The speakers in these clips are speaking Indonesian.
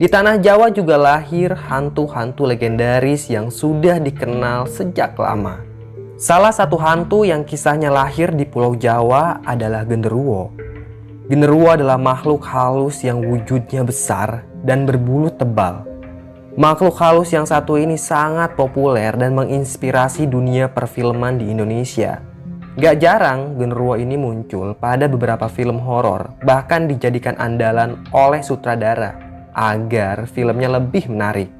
Di tanah Jawa juga lahir hantu-hantu legendaris yang sudah dikenal sejak lama. Salah satu hantu yang kisahnya lahir di Pulau Jawa adalah genderuwo. Genderuwo adalah makhluk halus yang wujudnya besar dan berbulu tebal. Makhluk halus yang satu ini sangat populer dan menginspirasi dunia perfilman di Indonesia. Gak jarang genderuwo ini muncul pada beberapa film horor, bahkan dijadikan andalan oleh sutradara agar filmnya lebih menarik.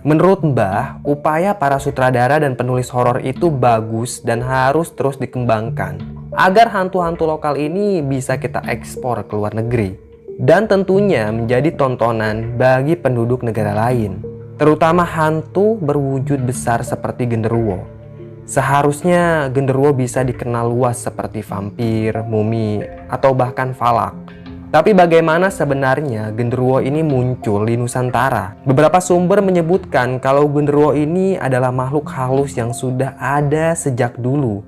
Menurut Mbah, upaya para sutradara dan penulis horor itu bagus dan harus terus dikembangkan agar hantu-hantu lokal ini bisa kita ekspor ke luar negeri dan tentunya menjadi tontonan bagi penduduk negara lain, terutama hantu berwujud besar seperti genderuwo. Seharusnya genderuwo bisa dikenal luas seperti vampir, mumi, atau bahkan falak. Tapi bagaimana sebenarnya genderuwo ini muncul di Nusantara? Beberapa sumber menyebutkan kalau genderuwo ini adalah makhluk halus yang sudah ada sejak dulu,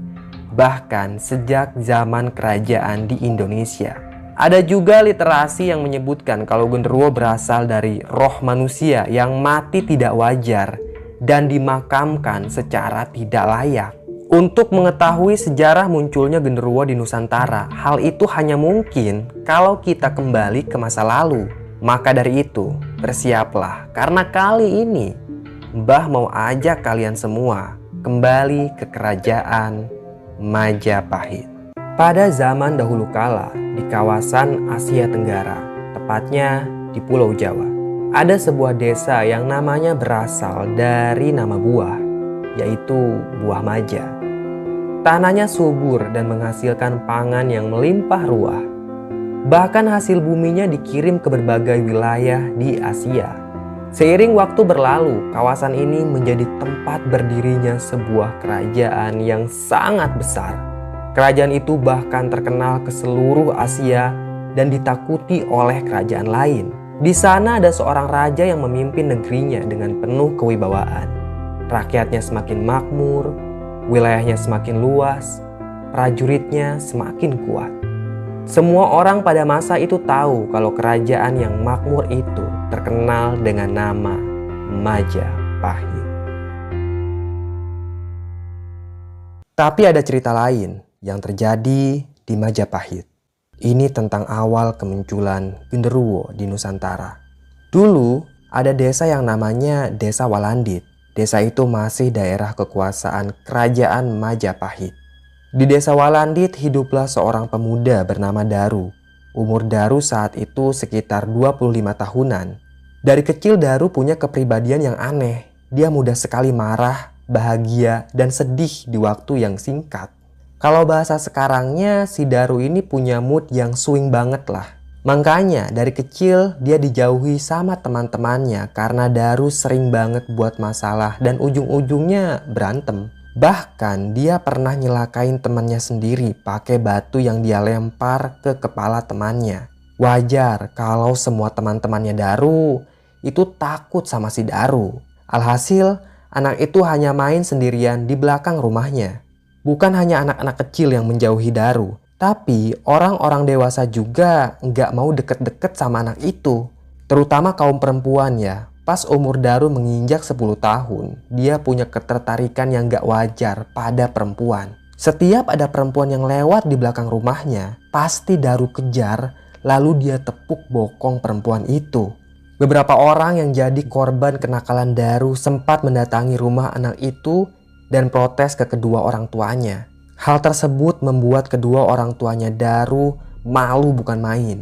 bahkan sejak zaman kerajaan di Indonesia. Ada juga literasi yang menyebutkan kalau genderuwo berasal dari roh manusia yang mati tidak wajar dan dimakamkan secara tidak layak. Untuk mengetahui sejarah munculnya genderuwo di Nusantara, hal itu hanya mungkin kalau kita kembali ke masa lalu. Maka dari itu, bersiaplah karena kali ini Mbah mau ajak kalian semua kembali ke kerajaan Majapahit. Pada zaman dahulu kala, di kawasan Asia Tenggara, tepatnya di Pulau Jawa, ada sebuah desa yang namanya berasal dari nama buah, yaitu buah maja. Tanahnya subur dan menghasilkan pangan yang melimpah ruah. Bahkan hasil buminya dikirim ke berbagai wilayah di Asia. Seiring waktu berlalu, kawasan ini menjadi tempat berdirinya sebuah kerajaan yang sangat besar. Kerajaan itu bahkan terkenal ke seluruh Asia dan ditakuti oleh kerajaan lain. Di sana ada seorang raja yang memimpin negerinya dengan penuh kewibawaan. Rakyatnya semakin makmur, wilayahnya semakin luas, prajuritnya semakin kuat. Semua orang pada masa itu tahu kalau kerajaan yang makmur itu terkenal dengan nama Majapahit. Tapi ada cerita lain yang terjadi di Majapahit. Ini tentang awal kemunculan genderuwo di Nusantara. Dulu ada desa yang namanya Desa Walandit. Desa itu masih daerah kekuasaan Kerajaan Majapahit. Di Desa Walandit hiduplah seorang pemuda bernama Daru. Umur Daru saat itu sekitar 25 tahunan. Dari kecil Daru punya kepribadian yang aneh. Dia mudah sekali marah, bahagia, dan sedih di waktu yang singkat. Kalau bahasa sekarangnya, si Daru ini punya mood yang swing banget lah. Makanya dari kecil dia dijauhi sama teman-temannya karena Daru sering banget buat masalah dan ujung-ujungnya berantem. Bahkan dia pernah nyelakain temannya sendiri pakai batu yang dia lempar ke kepala temannya. Wajar kalau semua teman-temannya Daru itu takut sama si Daru. Alhasil anak itu hanya main sendirian di belakang rumahnya. Bukan hanya anak-anak kecil yang menjauhi Daru, tapi orang-orang dewasa juga nggak mau deket-deket sama anak itu. Terutama kaum perempuan ya. Pas umur Daru menginjak 10 tahun, dia punya ketertarikan yang nggak wajar pada perempuan. Setiap ada perempuan yang lewat di belakang rumahnya, pasti Daru kejar, lalu dia tepuk bokong perempuan itu. Beberapa orang yang jadi korban kenakalan Daru sempat mendatangi rumah anak itu dan protes ke kedua orang tuanya. Hal tersebut membuat kedua orang tuanya Daru malu bukan main.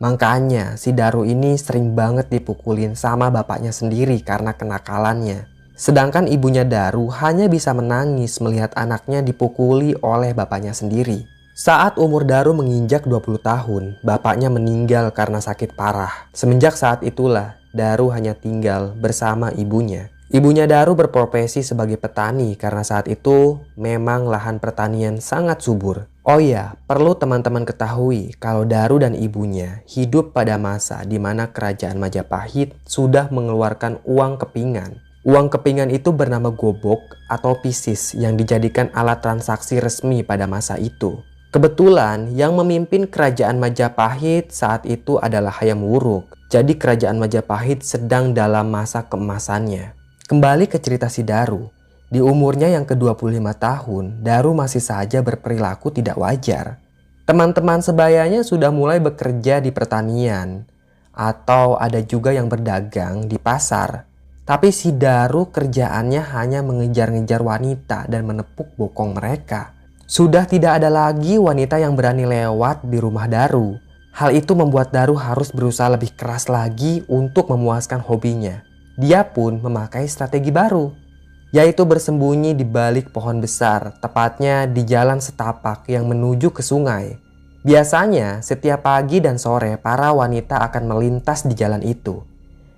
Makanya si Daru ini sering banget dipukulin sama bapaknya sendiri karena kenakalannya. Sedangkan ibunya Daru hanya bisa menangis melihat anaknya dipukuli oleh bapaknya sendiri. Saat umur Daru menginjak 20 tahun, bapaknya meninggal karena sakit parah. Semenjak saat itulah Daru hanya tinggal bersama ibunya. Ibunya Daru berprofesi sebagai petani karena saat itu memang lahan pertanian sangat subur. Oh iya, perlu teman-teman ketahui kalau Daru dan ibunya hidup pada masa di mana kerajaan Majapahit sudah mengeluarkan uang kepingan. Uang kepingan itu bernama gobok atau pisis yang dijadikan alat transaksi resmi pada masa itu. Kebetulan yang memimpin kerajaan Majapahit saat itu adalah Hayam Wuruk. Jadi kerajaan Majapahit sedang dalam masa keemasannya. Kembali ke cerita si Daru. Di umurnya yang ke-25 tahun, Daru masih saja berperilaku tidak wajar. Teman-teman sebayanya sudah mulai bekerja di pertanian. Atau ada juga yang berdagang di pasar. Tapi si Daru kerjaannya hanya mengejar-ngejar wanita dan menepuk bokong mereka. Sudah tidak ada lagi wanita yang berani lewat di rumah Daru. Hal itu membuat Daru harus berusaha lebih keras lagi untuk memuaskan hobinya. Dia pun memakai strategi baru, yaitu bersembunyi di balik pohon besar, tepatnya di jalan setapak yang menuju ke sungai. Biasanya setiap pagi dan sore para wanita akan melintas di jalan itu.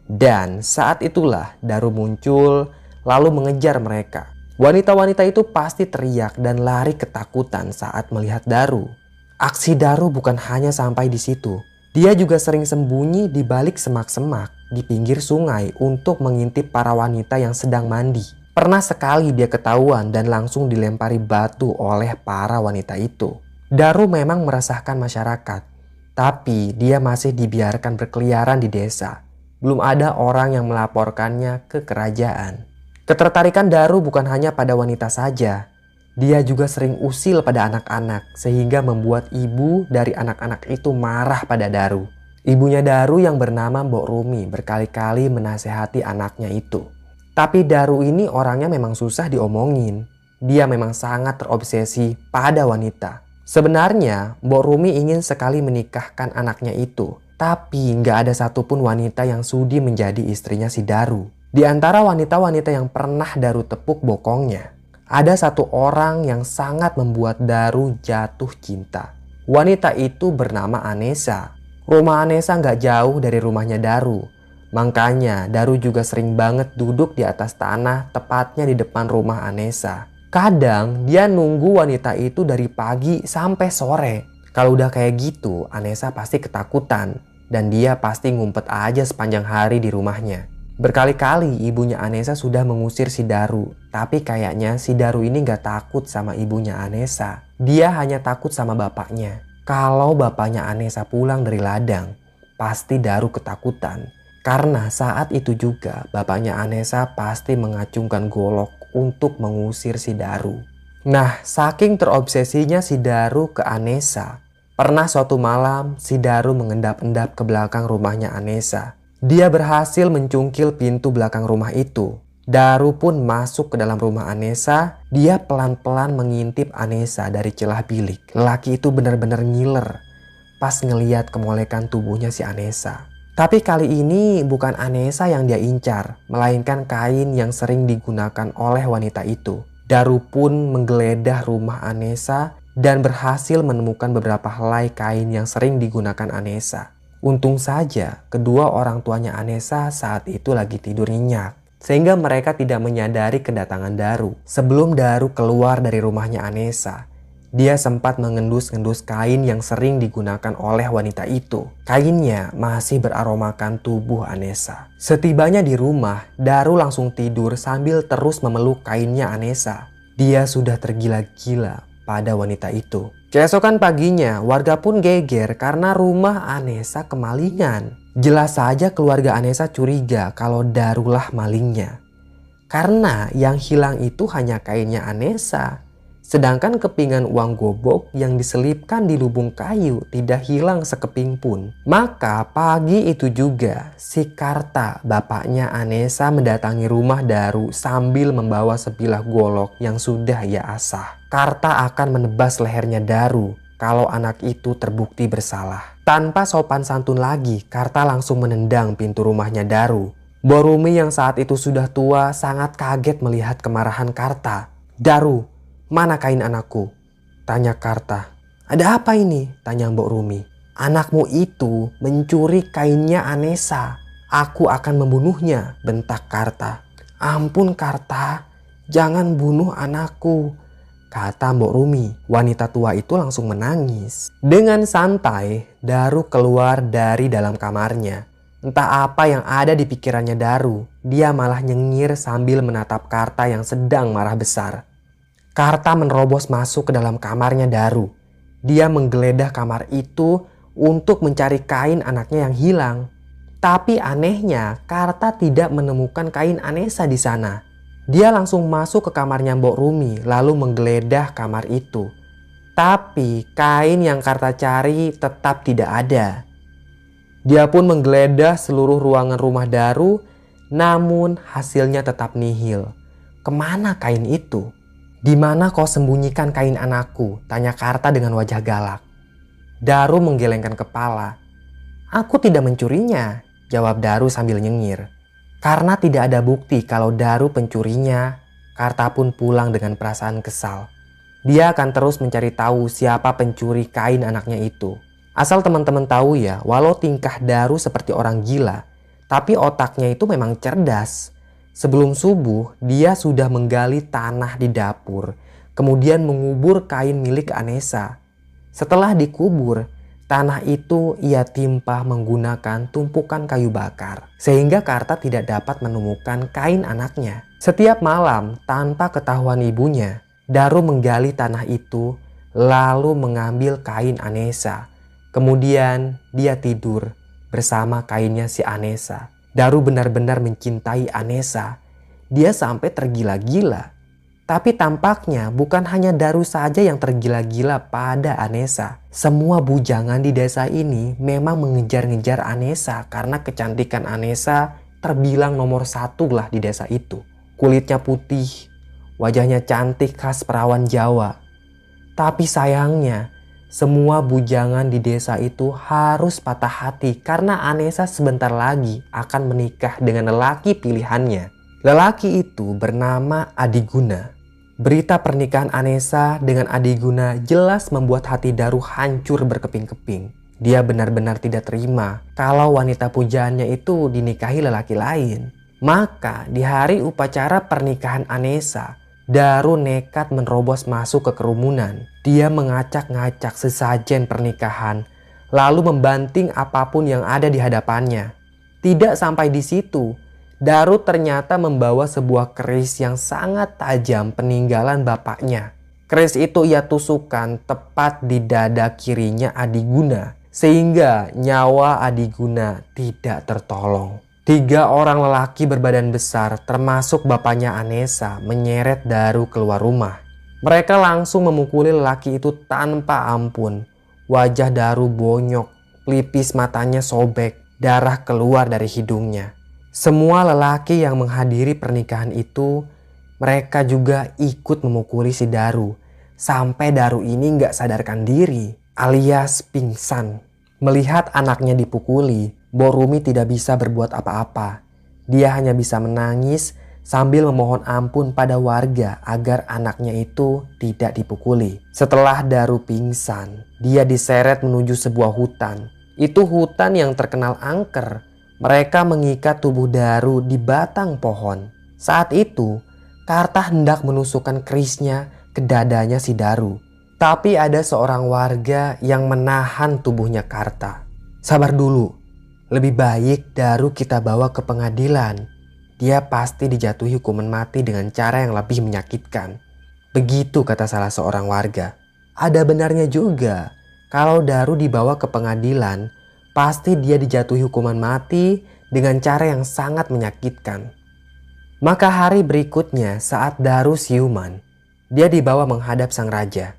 Dan saat itulah Daru muncul lalu mengejar mereka. Wanita-wanita itu pasti teriak dan lari ketakutan saat melihat Daru. Aksi Daru bukan hanya sampai di situ. Dia juga sering sembunyi di balik semak-semak di pinggir sungai untuk mengintip para wanita yang sedang mandi. Pernah sekali dia ketahuan dan langsung dilempari batu oleh para wanita itu. Daru memang meresahkan masyarakat, tapi dia masih dibiarkan berkeliaran di desa. Belum ada orang yang melaporkannya ke kerajaan. Ketertarikan Daru bukan hanya pada wanita saja. Dia juga sering usil pada anak-anak sehingga membuat ibu dari anak-anak itu marah pada Daru. Ibunya Daru yang bernama Mbok Rumi berkali-kali menasehati anaknya itu. Tapi Daru ini orangnya memang susah diomongin. Dia memang sangat terobsesi pada wanita. Sebenarnya Mbok Rumi ingin sekali menikahkan anaknya itu. Tapi nggak ada satupun wanita yang sudi menjadi istrinya si Daru. Di antara wanita-wanita yang pernah Daru tepuk bokongnya, ada satu orang yang sangat membuat Daru jatuh cinta. Wanita itu bernama Anesa. Rumah Anesa nggak jauh dari rumahnya Daru. Makanya Daru juga sering banget duduk di atas tanah, tepatnya di depan rumah Anesa. Kadang dia nunggu wanita itu dari pagi sampai sore. Kalau udah kayak gitu, Anesa pasti ketakutan. Dan dia pasti ngumpet aja sepanjang hari di rumahnya. Berkali-kali ibunya Anesa sudah mengusir si Daru. Tapi kayaknya si Daru ini gak takut sama ibunya Anesa. Dia hanya takut sama bapaknya. Kalau bapaknya Anesa pulang dari ladang, pasti Daru ketakutan. Karena saat itu juga bapaknya Anesa pasti mengacungkan golok untuk mengusir si Daru. Nah, saking terobsesinya si Daru ke Anesa, pernah suatu malam si Daru mengendap-endap ke belakang rumahnya Anesa. Dia berhasil mencungkil pintu belakang rumah itu. Daru pun masuk ke dalam rumah Anesa. Dia pelan-pelan mengintip Anesa dari celah bilik. Lelaki itu benar-benar ngiler pas ngeliat kemolekan tubuhnya si Anesa. Tapi kali ini bukan Anesa yang dia incar, melainkan kain yang sering digunakan oleh wanita itu. Daru pun menggeledah rumah Anesa dan berhasil menemukan beberapa helai kain yang sering digunakan Anesa. Untung saja kedua orang tuanya Anesa saat itu lagi tidur nyenyak, sehingga mereka tidak menyadari kedatangan Daru. Sebelum Daru keluar dari rumahnya Anesa, dia sempat mengendus-endus kain yang sering digunakan oleh wanita itu. Kainnya masih beraromakan tubuh Anesa. Setibanya di rumah, Daru langsung tidur sambil terus memeluk kainnya Anesa. Dia sudah tergila-gila pada wanita itu. Keesokan paginya, warga pun geger karena rumah Anesa kemalingan. Jelas saja keluarga Anesa curiga kalau Darulah malingnya. Karena yang hilang itu hanya kainnya Anesa. Sedangkan kepingan uang gobok yang diselipkan di lubung kayu tidak hilang sekeping pun. Maka pagi itu juga si Karta, bapaknya Anesa, mendatangi rumah Daru sambil membawa sebilah golok yang sudah ia asah. Karta akan menebas lehernya Daru kalau anak itu terbukti bersalah. Tanpa sopan santun lagi, Karta langsung menendang pintu rumahnya Daru. Mbok Rumi yang saat itu sudah tua sangat kaget melihat kemarahan Karta. "Daru, mana kain anakku?" tanya Karta. "Ada apa ini?" tanya Mbok Rumi. "Anakmu itu mencuri kainnya Anesa. Aku akan membunuhnya," bentak Karta. "Ampun Karta, jangan bunuh anakku," kata Mbok Rumi. Wanita tua itu langsung menangis. Dengan santai, Daru keluar dari dalam kamarnya. Entah apa yang ada di pikirannya Daru. Dia malah nyengir sambil menatap Karta yang sedang marah besar. Karta menerobos masuk ke dalam kamarnya Daru. Dia menggeledah kamar itu untuk mencari kain anaknya yang hilang. Tapi anehnya, Karta tidak menemukan kain Anesa di sana. Dia langsung masuk ke kamarnya Mbok Rumi lalu menggeledah kamar itu. Tapi kain yang Karta cari tetap tidak ada. Dia pun menggeledah seluruh ruangan rumah Daru, namun hasilnya tetap nihil. Kemana kain itu? Di mana kau sembunyikan kain anakku? Tanya Karta dengan wajah galak. Daru menggelengkan kepala. Aku tidak mencurinya, jawab Daru sambil nyengir. Karena tidak ada bukti kalau Daru pencurinya, Karta pun pulang dengan perasaan kesal. Dia akan terus mencari tahu siapa pencuri kain anaknya itu. Asal teman-teman tahu ya, walau tingkah Daru seperti orang gila, tapi otaknya itu memang cerdas. Sebelum subuh, dia sudah menggali tanah di dapur, kemudian mengubur kain milik Anesa. Setelah dikubur, tanah itu ia timpa menggunakan tumpukan kayu bakar, sehingga Karta tidak dapat menemukan kain anaknya. Setiap malam, tanpa ketahuan ibunya, Daru menggali tanah itu, lalu mengambil kain Anesa. Kemudian dia tidur bersama kainnya si Anesa. Daru benar-benar mencintai Anesa. Dia sampai tergila-gila. Tapi tampaknya bukan hanya Daru saja yang tergila-gila pada Anesa. Semua bujangan di desa ini memang mengejar-ngejar Anesa karena kecantikan Anesa terbilang nomor 1 lah di desa itu. Kulitnya putih, wajahnya cantik khas perawan Jawa. Tapi sayangnya, semua bujangan di desa itu harus patah hati karena Anesa sebentar lagi akan menikah dengan lelaki pilihannya. Lelaki itu bernama Adiguna. Berita pernikahan Anesa dengan Adiguna jelas membuat hati Daru hancur berkeping-keping. Dia benar-benar tidak terima kalau wanita pujaannya itu dinikahi lelaki lain. Maka di hari upacara pernikahan Anesa, Daru nekat menerobos masuk ke kerumunan. Dia mengacak-ngacak sesajen pernikahan, lalu membanting apapun yang ada di hadapannya. Tidak sampai di situ, Daru ternyata membawa sebuah keris yang sangat tajam peninggalan bapaknya. Keris itu ia tusukkan tepat di dada kirinya Adiguna, sehingga nyawa Adiguna tidak tertolong. 3 orang lelaki berbadan besar termasuk bapaknya Anesa menyeret Daru keluar rumah. Mereka langsung memukuli lelaki itu tanpa ampun. Wajah Daru bonyok, pelipis matanya sobek, darah keluar dari hidungnya. Semua lelaki yang menghadiri pernikahan itu, mereka juga ikut memukuli si Daru. Sampai Daru ini gak sadarkan diri alias pingsan. Melihat anaknya dipukuli, Mbok Rumi tidak bisa berbuat apa-apa. Dia hanya bisa menangis sambil memohon ampun pada warga agar anaknya itu tidak dipukuli. Setelah Daru pingsan, dia diseret menuju sebuah hutan. Itu hutan yang terkenal angker. Mereka mengikat tubuh Daru di batang pohon. Saat itu, Karta hendak menusukkan kerisnya ke dadanya si Daru. Tapi ada seorang warga yang menahan tubuhnya Karta. Sabar dulu. Lebih baik Daru kita bawa ke pengadilan. Dia pasti dijatuhi hukuman mati dengan cara yang lebih menyakitkan. Begitu kata salah seorang warga. Ada benarnya juga. Kalau Daru dibawa ke pengadilan, pasti dia dijatuhi hukuman mati dengan cara yang sangat menyakitkan. Maka hari berikutnya saat Daru siuman, dia dibawa menghadap sang raja.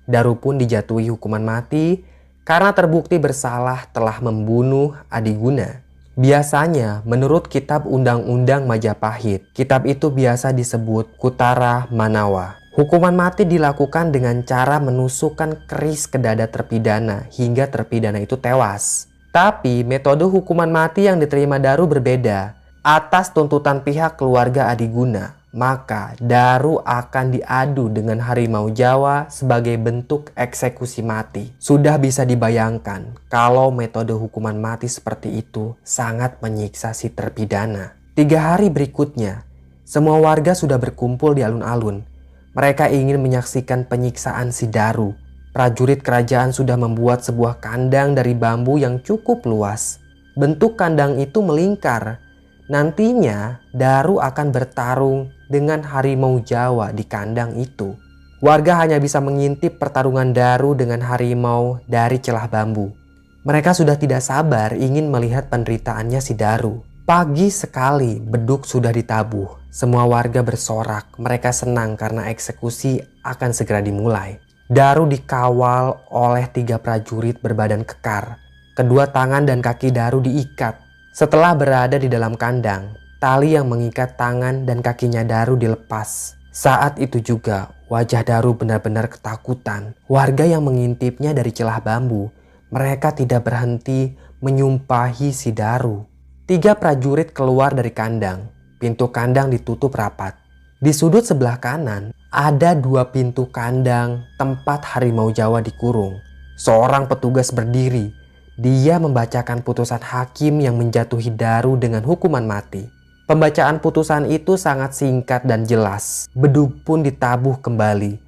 Daru pun dijatuhi hukuman mati karena terbukti bersalah telah membunuh Adiguna. Biasanya menurut kitab Undang-Undang Majapahit, kitab itu biasa disebut Kutara Manawa. Hukuman mati dilakukan dengan cara menusukkan keris ke dada terpidana hingga terpidana itu tewas. Tapi metode hukuman mati yang diterima Daru berbeda. Atas tuntutan pihak keluarga Adiguna, maka Daru akan diadu dengan harimau Jawa sebagai bentuk eksekusi mati. Sudah bisa dibayangkan kalau metode hukuman mati seperti itu sangat menyiksa si terpidana. 3 hari berikutnya, semua warga sudah berkumpul di alun-alun. Mereka ingin menyaksikan penyiksaan si Daru. Prajurit kerajaan sudah membuat sebuah kandang dari bambu yang cukup luas. Bentuk kandang itu melingkar. Nantinya Daru akan bertarung dengan harimau Jawa di kandang itu. Warga hanya bisa mengintip pertarungan Daru dengan harimau dari celah bambu. Mereka sudah tidak sabar ingin melihat penderitaannya si Daru. Pagi sekali beduk sudah ditabuh. Semua warga bersorak. Mereka senang karena eksekusi akan segera dimulai. Daru dikawal oleh 3 prajurit berbadan kekar. Kedua tangan dan kaki Daru diikat. Setelah berada di dalam kandang, tali yang mengikat tangan dan kakinya Daru dilepas. Saat itu juga wajah Daru benar-benar ketakutan. Warga yang mengintipnya dari celah bambu, mereka tidak berhenti menyumpahi si Daru. 3 prajurit keluar dari kandang. Pintu kandang ditutup rapat. Di sudut sebelah kanan ada 2 pintu kandang tempat harimau Jawa dikurung. Seorang petugas berdiri. Dia membacakan putusan hakim yang menjatuhi Daru dengan hukuman mati. Pembacaan putusan itu sangat singkat dan jelas. Beduk pun ditabuh kembali.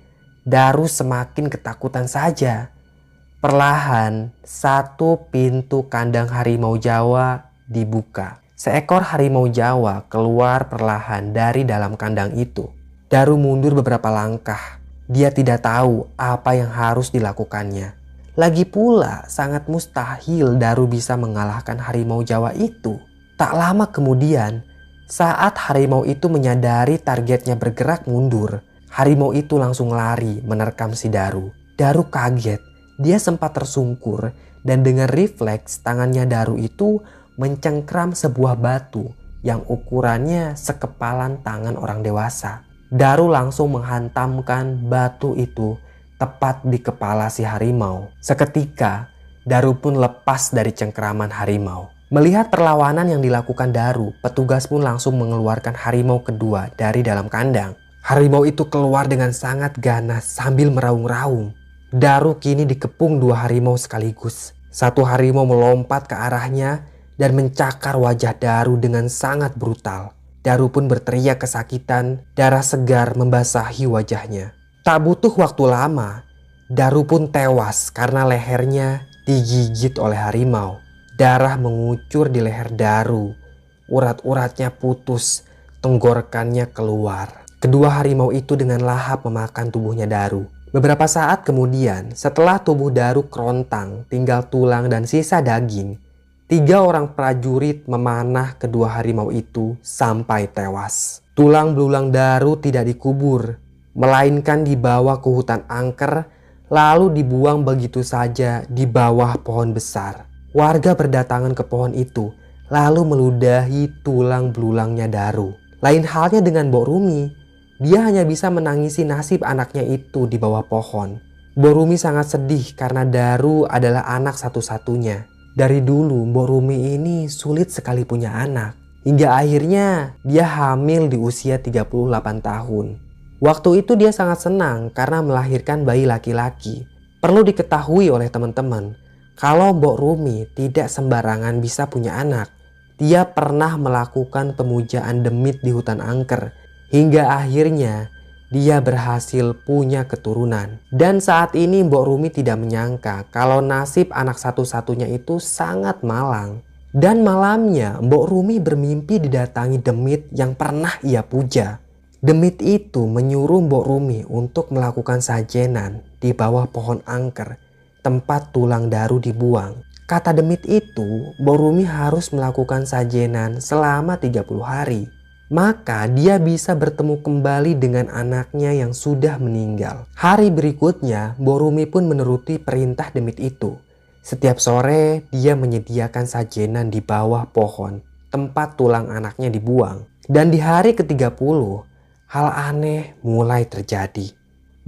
Daru semakin ketakutan saja. Perlahan, 1 pintu kandang harimau Jawa dibuka. Seekor harimau Jawa keluar perlahan dari dalam kandang itu. Daru mundur beberapa langkah. Dia tidak tahu apa yang harus dilakukannya. Lagi pula, sangat mustahil Daru bisa mengalahkan harimau Jawa itu. Tak lama kemudian, saat harimau itu menyadari targetnya bergerak mundur, harimau itu langsung lari menerkam si Daru. Daru kaget. Dia sempat tersungkur dan dengan refleks tangannya Daru itu mencengkram sebuah batu yang ukurannya sekepalan tangan orang dewasa. Daru langsung menghantamkan batu itu tepat di kepala si harimau. Seketika, Daru pun lepas dari cengkraman harimau. Melihat perlawanan yang dilakukan Daru, petugas pun langsung mengeluarkan harimau kedua dari dalam kandang. Harimau itu keluar dengan sangat ganas sambil meraung-raung. Daru kini dikepung 2 harimau sekaligus. 1 harimau melompat ke arahnya dan mencakar wajah Daru dengan sangat brutal. Daru pun berteriak kesakitan, darah segar membasahi wajahnya. Tak butuh waktu lama, Daru pun tewas karena lehernya digigit oleh harimau. Darah mengucur di leher Daru, urat-uratnya putus, tenggorokannya keluar. Kedua harimau itu dengan lahap memakan tubuhnya Daru. Beberapa saat kemudian, setelah tubuh Daru kerontang, tinggal tulang dan sisa daging, 3 orang prajurit memanah kedua harimau itu sampai tewas. Tulang belulang Daru tidak dikubur, melainkan dibawa ke hutan angker, lalu dibuang begitu saja di bawah pohon besar. Warga berdatangan ke pohon itu, lalu meludahi tulang belulangnya Daru. Lain halnya dengan Mbok Rumi. Dia hanya bisa menangisi nasib anaknya itu di bawah pohon. Mbok Rumi sangat sedih karena Daru adalah anak satu-satunya. Dari dulu Mbok Rumi ini sulit sekali punya anak. Hingga akhirnya dia hamil di usia 38 tahun. Waktu itu dia sangat senang karena melahirkan bayi laki-laki. Perlu diketahui oleh teman-teman, kalau Mbok Rumi tidak sembarangan bisa punya anak. Dia pernah melakukan pemujaan demit di hutan angker. Hingga akhirnya dia berhasil punya keturunan. Dan saat ini Mbok Rumi tidak menyangka kalau nasib anak satu-satunya itu sangat malang. Dan malamnya Mbok Rumi bermimpi didatangi demit yang pernah ia puja. Demit itu menyuruh Mbok Rumi untuk melakukan sajenan di bawah pohon angker tempat tulang Daru dibuang. Kata demit itu, Mbok Rumi harus melakukan sajenan selama 30 hari. Maka dia bisa bertemu kembali dengan anaknya yang sudah meninggal. Hari berikutnya, Mbok Rumi pun menuruti perintah demit itu. Setiap sore dia menyediakan sajenan di bawah pohon tempat tulang anaknya dibuang. Dan di hari ke-30, hal aneh mulai terjadi.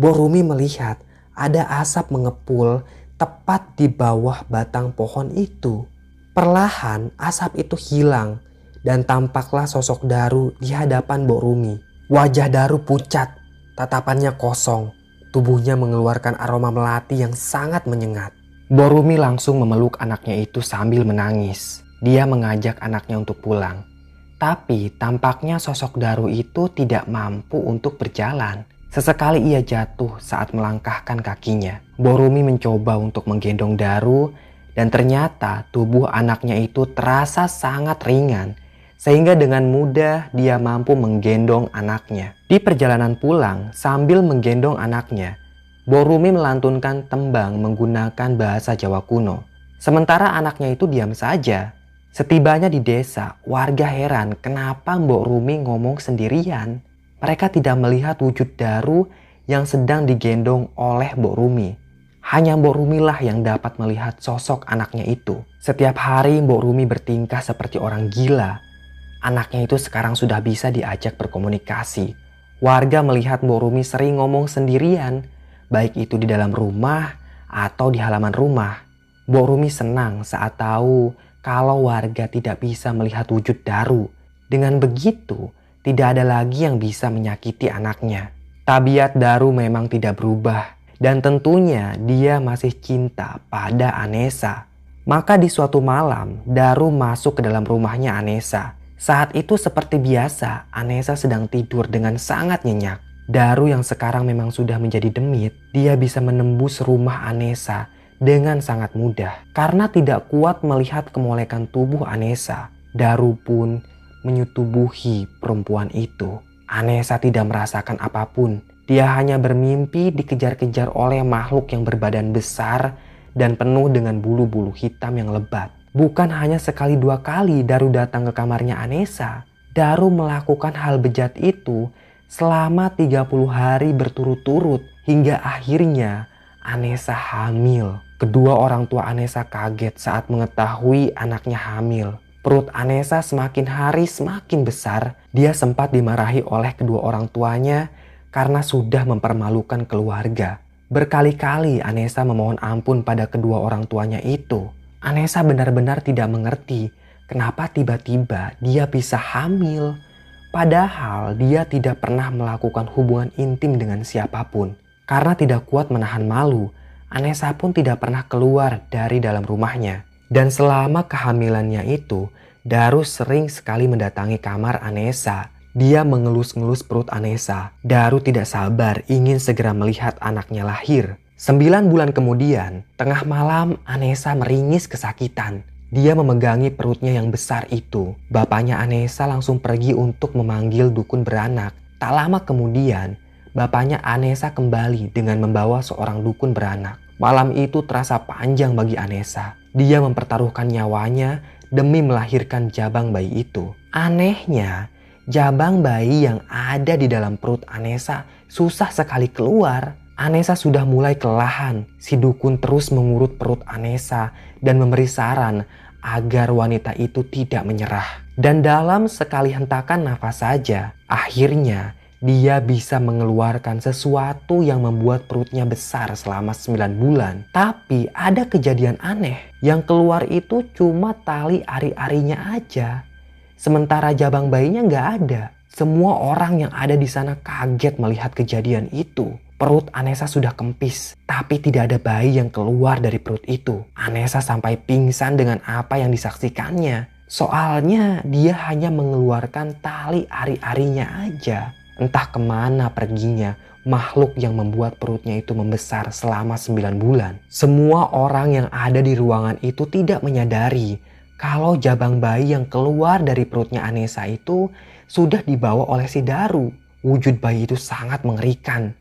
Mbok Rumi melihat ada asap mengepul tepat di bawah batang pohon itu. Perlahan asap itu hilang. Dan tampaklah sosok Daru di hadapan Mbok Rumi. Wajah Daru pucat, tatapannya kosong. Tubuhnya mengeluarkan aroma melati yang sangat menyengat. Mbok Rumi langsung memeluk anaknya itu sambil menangis. Dia mengajak anaknya untuk pulang. Tapi tampaknya sosok Daru itu tidak mampu untuk berjalan. Sesekali ia jatuh saat melangkahkan kakinya. Mbok Rumi mencoba untuk menggendong Daru dan ternyata tubuh anaknya itu terasa sangat ringan. Sehingga dengan mudah dia mampu menggendong anaknya. Di perjalanan pulang sambil menggendong anaknya, Mbok Rumi melantunkan tembang menggunakan bahasa Jawa kuno. Sementara anaknya itu diam saja. Setibanya di desa, warga heran kenapa Mbok Rumi ngomong sendirian. Mereka tidak melihat wujud Daru yang sedang digendong oleh Mbok Rumi. Hanya Mbok Rumi lah yang dapat melihat sosok anaknya itu. Setiap hari Mbok Rumi bertingkah seperti orang gila. Anaknya itu sekarang sudah bisa diajak berkomunikasi. Warga melihat Mbok Rumi sering ngomong sendirian, baik itu di dalam rumah atau di halaman rumah. Mbok Rumi senang saat tahu kalau warga tidak bisa melihat wujud Daru. Dengan begitu, tidak ada lagi yang bisa menyakiti anaknya. Tabiat Daru memang tidak berubah dan tentunya dia masih cinta pada Anesa. Maka di suatu malam, Daru masuk ke dalam rumahnya Anesa. Saat itu seperti biasa, Anesa sedang tidur dengan sangat nyenyak. Daru yang sekarang memang sudah menjadi demit, dia bisa menembus rumah Anesa dengan sangat mudah. Karena tidak kuat melihat kemolekan tubuh Anesa, Daru pun menyetubuhi perempuan itu. Anesa tidak merasakan apapun. Dia hanya bermimpi dikejar-kejar oleh makhluk yang berbadan besar dan penuh dengan bulu-bulu hitam yang lebat. Bukan hanya sekali dua kali Daru datang ke kamarnya Anesa. Daru melakukan hal bejat itu selama 30 hari berturut-turut hingga akhirnya Anesa hamil. Kedua orang tua Anesa kaget saat mengetahui anaknya hamil. Perut Anesa semakin hari semakin besar. Dia sempat dimarahi oleh kedua orang tuanya karena sudah mempermalukan keluarga. Berkali-kali Anesa memohon ampun pada kedua orang tuanya itu. Anesa benar-benar tidak mengerti kenapa tiba-tiba dia bisa hamil. Padahal dia tidak pernah melakukan hubungan intim dengan siapapun. Karena tidak kuat menahan malu, Anesa pun tidak pernah keluar dari dalam rumahnya. Dan selama kehamilannya itu, Daru sering sekali mendatangi kamar Anesa. Dia mengelus-ngelus perut Anesa. Daru tidak sabar ingin segera melihat anaknya lahir. 9 bulan kemudian, tengah malam Anesa meringis kesakitan. Dia memegangi perutnya yang besar itu. Bapaknya Anesa langsung pergi untuk memanggil dukun beranak. Tak lama kemudian, bapaknya Anesa kembali dengan membawa seorang dukun beranak. Malam itu terasa panjang bagi Anesa. Dia mempertaruhkan nyawanya demi melahirkan jabang bayi itu. Anehnya, jabang bayi yang ada di dalam perut Anesa susah sekali keluar. Anesa sudah mulai kelelahan. Si dukun terus mengurut perut Anesa dan memberi saran agar wanita itu tidak menyerah. Dan dalam sekali hentakan nafas saja, akhirnya dia bisa mengeluarkan sesuatu yang membuat perutnya besar selama 9 bulan. Tapi ada kejadian aneh. Yang keluar itu cuma tali ari-arinya aja. Sementara jabang bayinya nggak ada. Semua orang yang ada di sana kaget melihat kejadian itu. Perut Anesa sudah kempis, tapi tidak ada bayi yang keluar dari perut itu. Anesa sampai pingsan dengan apa yang disaksikannya. Soalnya dia hanya mengeluarkan tali ari-arinya aja. Entah kemana perginya makhluk yang membuat perutnya itu membesar selama 9 bulan. Semua orang yang ada di ruangan itu tidak menyadari kalau jabang bayi yang keluar dari perutnya Anesa itu sudah dibawa oleh si Daru. Wujud bayi itu sangat mengerikan.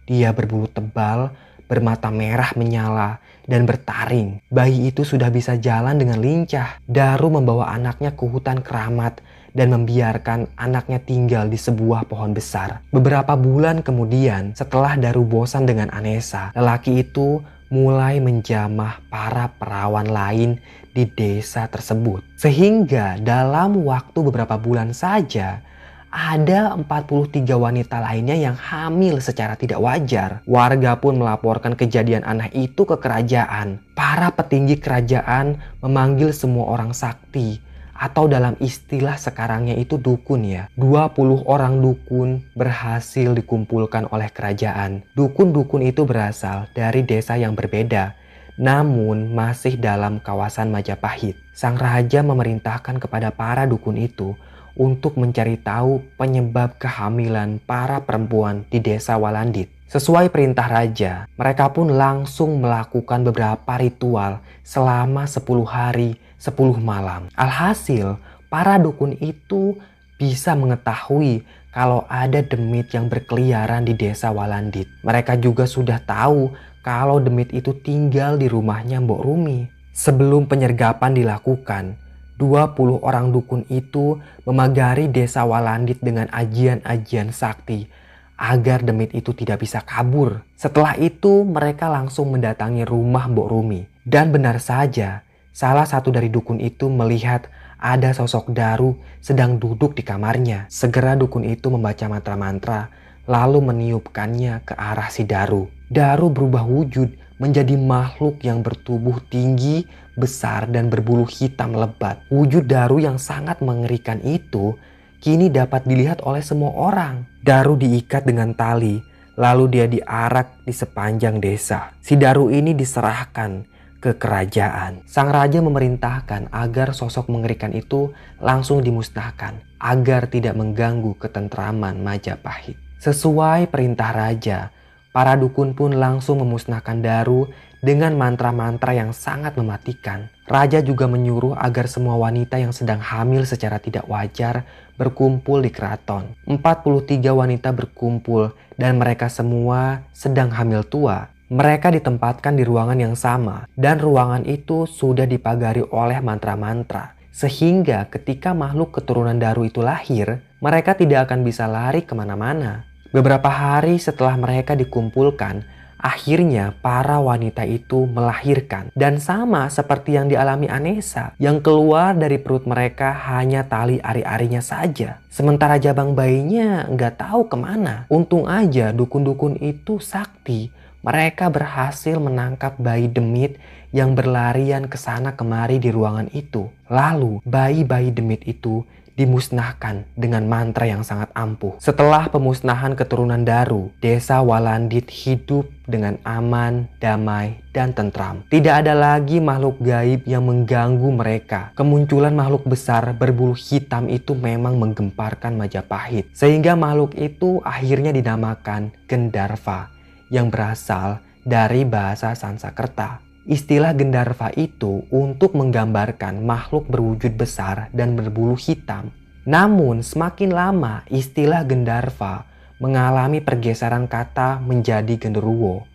Dia berbulu tebal, bermata merah menyala, dan bertaring. Bayi itu sudah bisa jalan dengan lincah. Daru membawa anaknya ke hutan keramat dan membiarkan anaknya tinggal di sebuah pohon besar. Beberapa bulan kemudian, setelah Daru bosan dengan Anesa, lelaki itu mulai menjamah para perawan lain di desa tersebut. Sehingga dalam waktu beberapa bulan saja, ada 43 wanita lainnya yang hamil secara tidak wajar. Warga pun melaporkan kejadian aneh itu ke kerajaan. Para petinggi kerajaan memanggil semua orang sakti, atau dalam istilah sekarangnya itu dukun ya. 20 orang dukun berhasil dikumpulkan oleh kerajaan. Dukun-dukun itu berasal dari desa yang berbeda, namun masih dalam kawasan Majapahit. Sang raja memerintahkan kepada para dukun itu untuk mencari tahu penyebab kehamilan para perempuan di desa Walandit. Sesuai perintah raja, mereka pun langsung melakukan beberapa ritual selama 10 hari 10 malam. Alhasil, para dukun itu bisa mengetahui kalau ada demit yang berkeliaran di desa Walandit. Mereka juga sudah tahu kalau demit itu tinggal di rumahnya Mbok Rumi. Sebelum penyergapan dilakukan, 20 orang dukun itu memagari desa Walandit dengan ajian-ajian sakti agar demit itu tidak bisa kabur. Setelah itu mereka langsung mendatangi rumah Mbok Rumi. Dan benar saja, salah satu dari dukun itu melihat ada sosok Daru sedang duduk di kamarnya. Segera dukun itu membaca mantra-mantra lalu meniupkannya ke arah si Daru. Daru berubah wujud menjadi makhluk yang bertubuh tinggi, besar dan berbulu hitam lebat. Wujud Daru yang sangat mengerikan itu kini dapat dilihat oleh semua orang. Daru diikat dengan tali, lalu dia diarak di sepanjang desa. Si Daru ini diserahkan ke kerajaan. Sang raja memerintahkan agar sosok mengerikan itu langsung dimusnahkan agar tidak mengganggu ketentraman Majapahit. Sesuai perintah raja, para dukun pun langsung memusnahkan Daru dengan mantra-mantra yang sangat mematikan. Raja juga menyuruh agar semua wanita yang sedang hamil secara tidak wajar berkumpul di keraton. 43 wanita berkumpul dan mereka semua sedang hamil tua. Mereka ditempatkan di ruangan yang sama dan ruangan itu sudah dipagari oleh mantra-mantra. Sehingga ketika makhluk keturunan Daru itu lahir, mereka tidak akan bisa lari kemana-mana. Beberapa hari setelah mereka dikumpulkan, akhirnya para wanita itu melahirkan. Dan sama seperti yang dialami Anesa, yang keluar dari perut mereka hanya tali ari-arinya saja. Sementara jabang bayinya nggak tahu kemana. Untung aja dukun-dukun itu sakti. Mereka berhasil menangkap bayi demit yang berlarian ke sana kemari di ruangan itu. Lalu bayi-bayi demit itu dimusnahkan dengan mantra yang sangat ampuh. Setelah pemusnahan keturunan Daru, desa Walandit hidup dengan aman, damai, dan tentram. Tidak ada lagi makhluk gaib yang mengganggu mereka. Kemunculan makhluk besar berbulu hitam itu memang menggemparkan Majapahit. Sehingga makhluk itu akhirnya dinamakan Gendarva, yang berasal dari bahasa Sansekerta. Istilah Gendarva itu untuk menggambarkan makhluk berwujud besar dan berbulu hitam. Namun semakin lama istilah Gendarva mengalami pergeseran kata menjadi genderuwo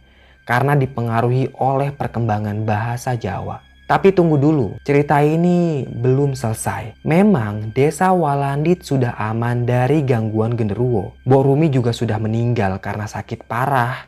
karena dipengaruhi oleh perkembangan bahasa Jawa. Tapi tunggu dulu, cerita ini belum selesai. Memang desa Walandit sudah aman dari gangguan genderuwo. Mbok Rumi juga sudah meninggal karena sakit parah.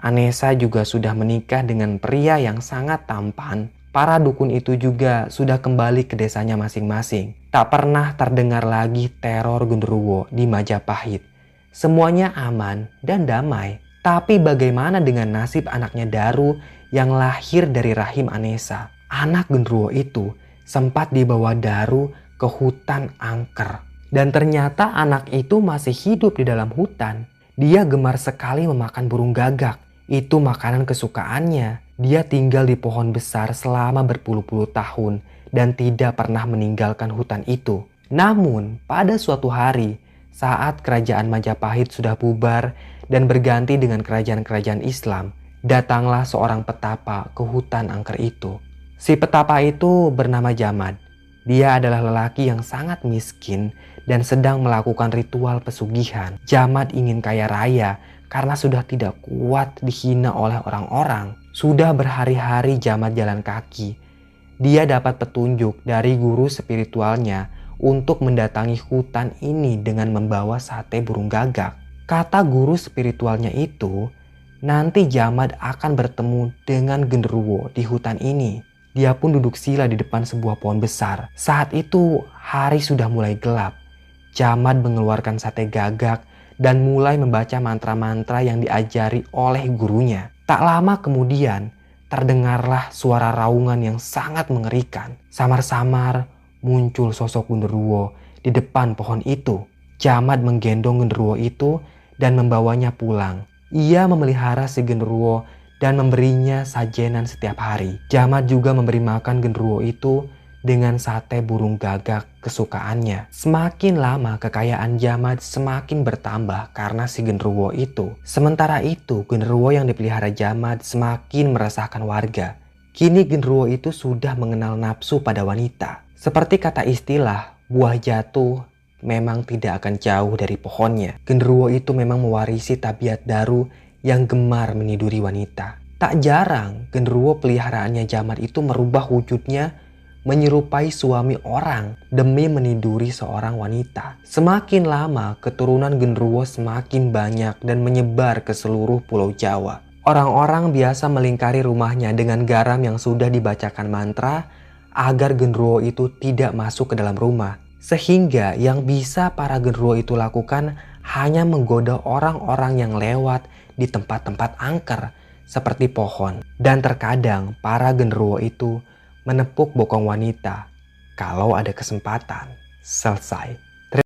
Anesa juga sudah menikah dengan pria yang sangat tampan. Para dukun itu juga sudah kembali ke desanya masing-masing. Tak pernah terdengar lagi teror genderuwo di Majapahit. Semuanya aman dan damai. Tapi bagaimana dengan nasib anaknya Daru yang lahir dari rahim Anesa? Anak genderuwo itu sempat dibawa Daru ke hutan angker. Dan ternyata anak itu masih hidup di dalam hutan. Dia gemar sekali memakan burung gagak. Itu makanan kesukaannya. Dia tinggal di pohon besar selama berpuluh-puluh tahun dan tidak pernah meninggalkan hutan itu. Namun pada suatu hari saat kerajaan Majapahit sudah bubar dan berganti dengan kerajaan-kerajaan Islam, datanglah seorang petapa ke hutan angker itu. Si petapa itu bernama Jamad. Dia adalah lelaki yang sangat miskin dan sedang melakukan ritual pesugihan. Jamad ingin kaya raya karena sudah tidak kuat dihina oleh orang-orang. Sudah berhari-hari Jamad jalan kaki. Dia dapat petunjuk dari guru spiritualnya untuk mendatangi hutan ini dengan membawa sate burung gagak. Kata guru spiritualnya itu, nanti Jamad akan bertemu dengan genderuwo di hutan ini. Dia pun duduk sila di depan sebuah pohon besar. Saat itu hari sudah mulai gelap. Jamad mengeluarkan sate gagak dan mulai membaca mantra-mantra yang diajari oleh gurunya. Tak lama kemudian terdengarlah suara raungan yang sangat mengerikan. Samar-samar muncul sosok genderuwo di depan pohon itu. Jamad menggendong genderuwo itu dan membawanya pulang. Ia memelihara si genderuwo dan memberinya sajenan setiap hari. Jamad juga memberi makan genderuwo itu dengan sate burung gagak kesukaannya. Semakin lama kekayaan Jamad semakin bertambah karena si genderuwo itu. Sementara itu genderuwo yang dipelihara Jamad semakin meresahkan warga. Kini genderuwo itu sudah mengenal nafsu pada wanita. Seperti kata istilah, buah jatuh memang tidak akan jauh dari pohonnya. Genderuwo itu memang mewarisi tabiat Daru yang gemar meniduri wanita. Tak jarang genderuwo peliharaannya Jamar itu merubah wujudnya menyerupai suami orang demi meniduri seorang wanita. Semakin lama keturunan genderuwo semakin banyak dan menyebar ke seluruh Pulau Jawa. Orang-orang biasa melingkari rumahnya dengan garam yang sudah dibacakan mantra agar genderuwo itu tidak masuk ke dalam rumah. Sehingga yang bisa para genderuwo itu lakukan hanya menggoda orang-orang yang lewat di tempat-tempat angker seperti pohon. Dan terkadang para genderuwo itu menepuk bokong wanita kalau ada kesempatan. Selesai.